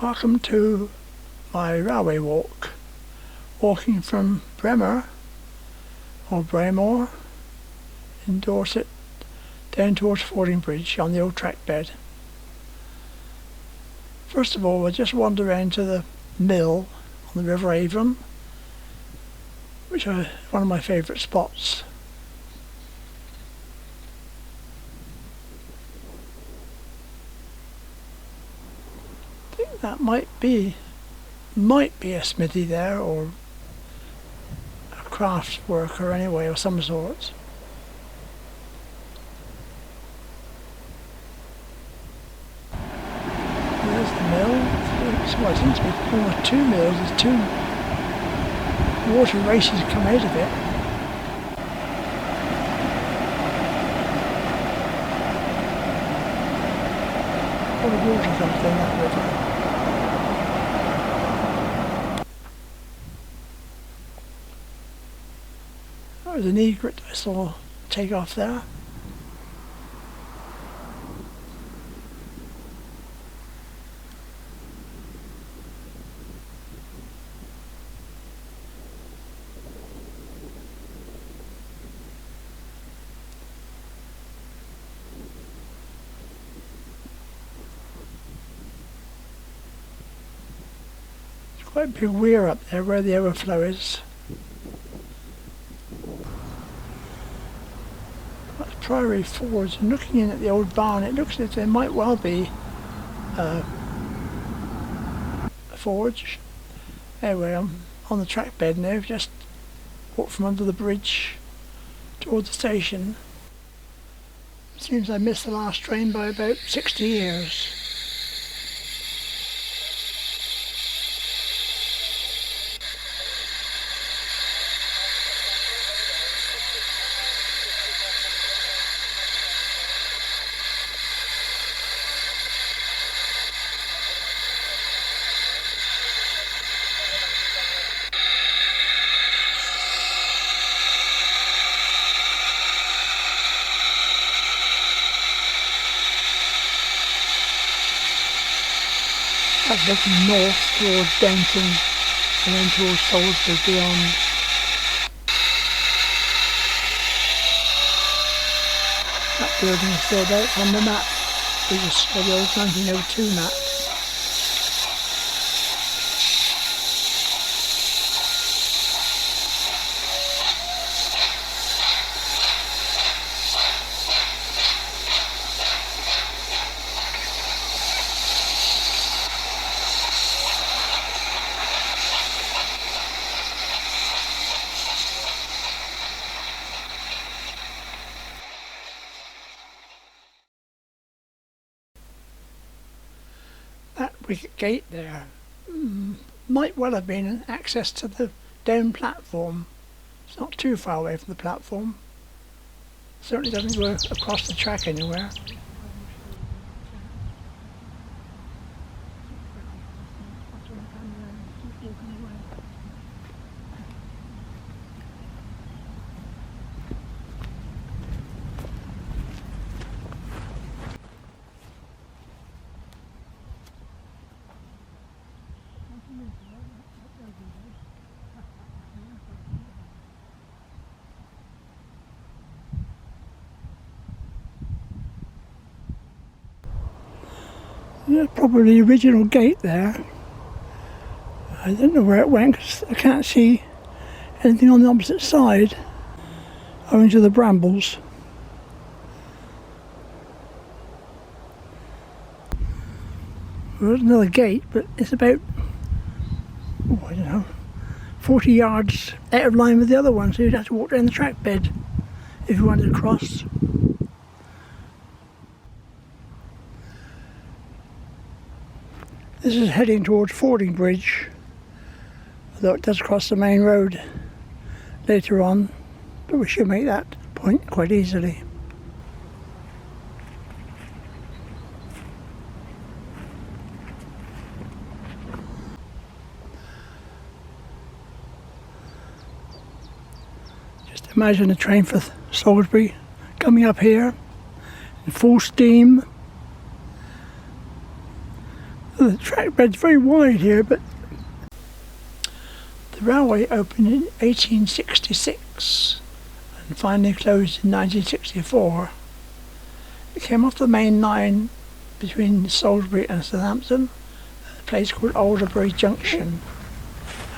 Welcome to my railway walk, walking from Bremer or Braemore in Dorset down towards Fordingbridge on the old trackbed. First of all, I just wandered around to the mill on the River Avon, which is one of my favourite spots. I think that might be a smithy there, or a crafts worker anyway of some sort. There's the mill. Well, it seems to be almost two mills. There's two water races come out of it. A lot of water comes down that river. That was an egret I saw take off there. Quite a big weir up there where the overflow is. That's Priory Forge, and looking in at the old barn, it looks as if there might well be a forge. Anyway, I'm on the trackbed now, just walked from under the bridge towards the station. Seems I missed the last train by about 60 years. That's looking north towards Denton and then towards Salisbury beyond. That building is still there, it's on the map. We just saw the old 1902 map. That wicket gate there might well have been access to the down platform. It's not too far away from the platform. Certainly doesn't go across the track anywhere. There's probably the original gate there. I don't know where it went because I can't see anything on the opposite side owing to the brambles. Well, there's another gate, but it's about, I don't know, 40 yards out of line with the other one, so you'd have to walk down the track bed if you wanted to cross. This is heading towards Fordingbridge, although it does cross the main road later on, but we should make that point quite easily. Just imagine a train for Salisbury coming up here in full steam. The track bed's very wide here, but the railway opened in 1866 and finally closed in 1964. It came off the main line between Salisbury and Southampton, at a place called Alderbury Junction,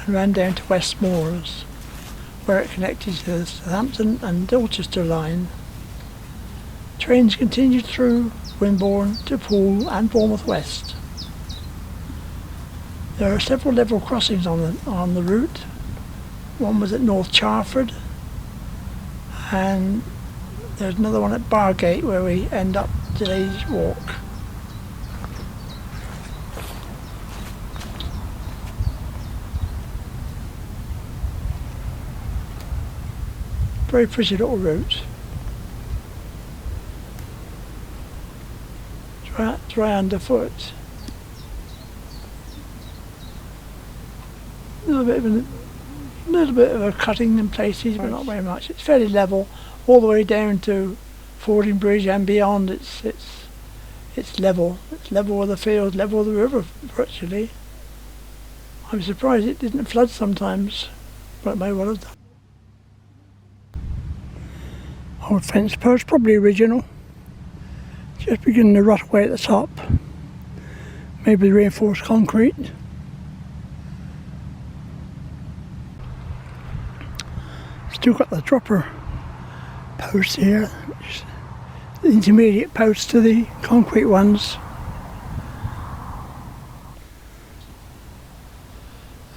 and ran down to Westmoors, where it connected to the Southampton and Dorchester line. Trains continued through Wimborne to Poole and Bournemouth West. There are several level crossings on the route. One was at North Charford, and there's another one at Bargate where we end up today's walk. Very pretty little route. Dry underfoot. A little bit of a cutting in places, but not very much. It's fairly level all the way down to Fordingbridge and beyond. It's level. It's level with the field, level with the river virtually. I'm surprised it didn't flood sometimes, but it may well have done. Old fence post, probably original. Just beginning to rot away at the top. Maybe reinforced concrete. Still got the dropper posts here, which is the intermediate posts to the concrete ones.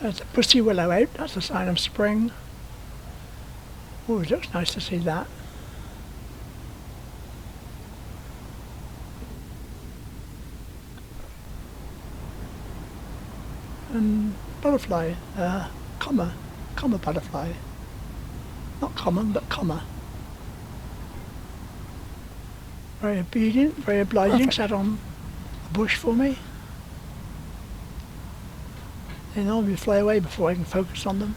There's a pussy willow out, that's a sign of spring. Oh, it looks nice to see that. And butterfly, comma butterfly. Not common, but comma. Very obedient, very obliging, sat on a bush for me. They normally fly away before I can focus on them.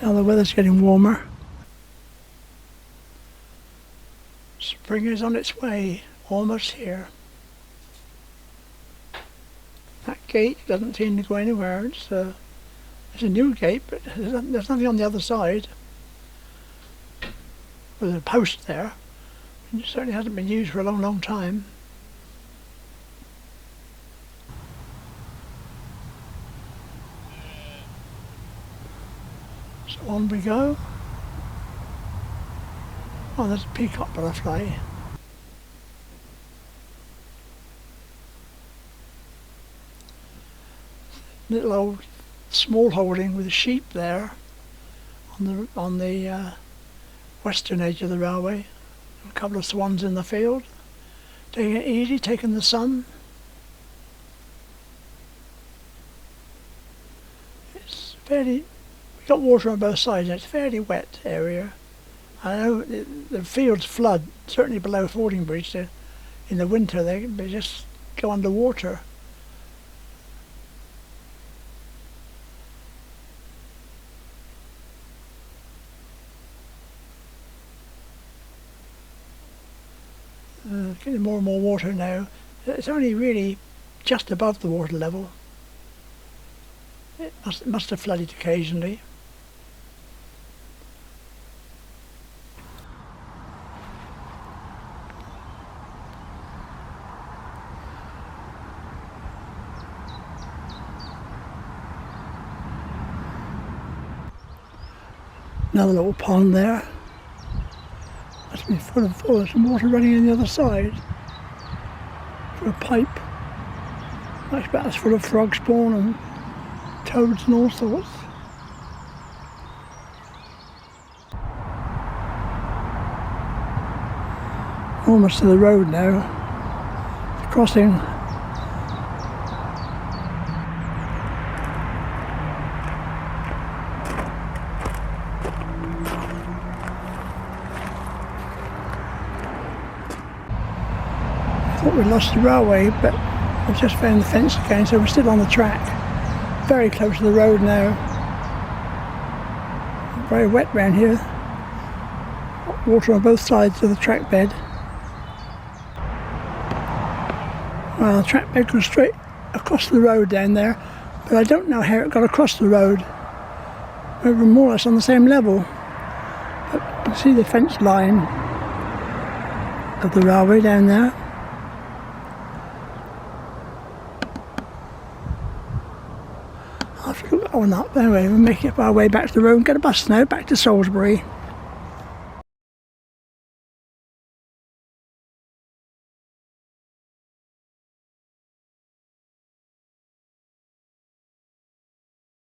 Now the weather's getting warmer. Spring is on its way, almost here. That gate doesn't seem to go anywhere. It's a new gate, but there's nothing on the other side. There's a post there. It certainly hasn't been used for a long, long time. So on we go. Oh, there's a peacock butterfly. Little old small holding with a sheep there on the western edge of the railway. A couple of swans in the field, taking it easy, taking the sun. It's fairly, we've got water on both sides, and it's a fairly wet area. I know the fields flood, certainly below Fordingbridge. In the winter they just go underwater. Getting more and more water now. It's only really just above the water level. It must have flooded occasionally. Another little pond there. Must be full of some water running on the other side. For a pipe. I expect it's full of frog spawn and toads and all sorts. Almost to the road now. The crossing. We lost the railway, but we've just found the fence again, so we're still on the track. Very close to the road now. Very wet round here. Water on both sides of the track bed. Well, the trackbed goes straight across the road down there, but I don't know how it got across the road. We were more or less on the same level. But you can see the fence line of the railway down there. I'll have to look that one up. Anyway, we'll make it our way back to the road and get a bus now back to Salisbury.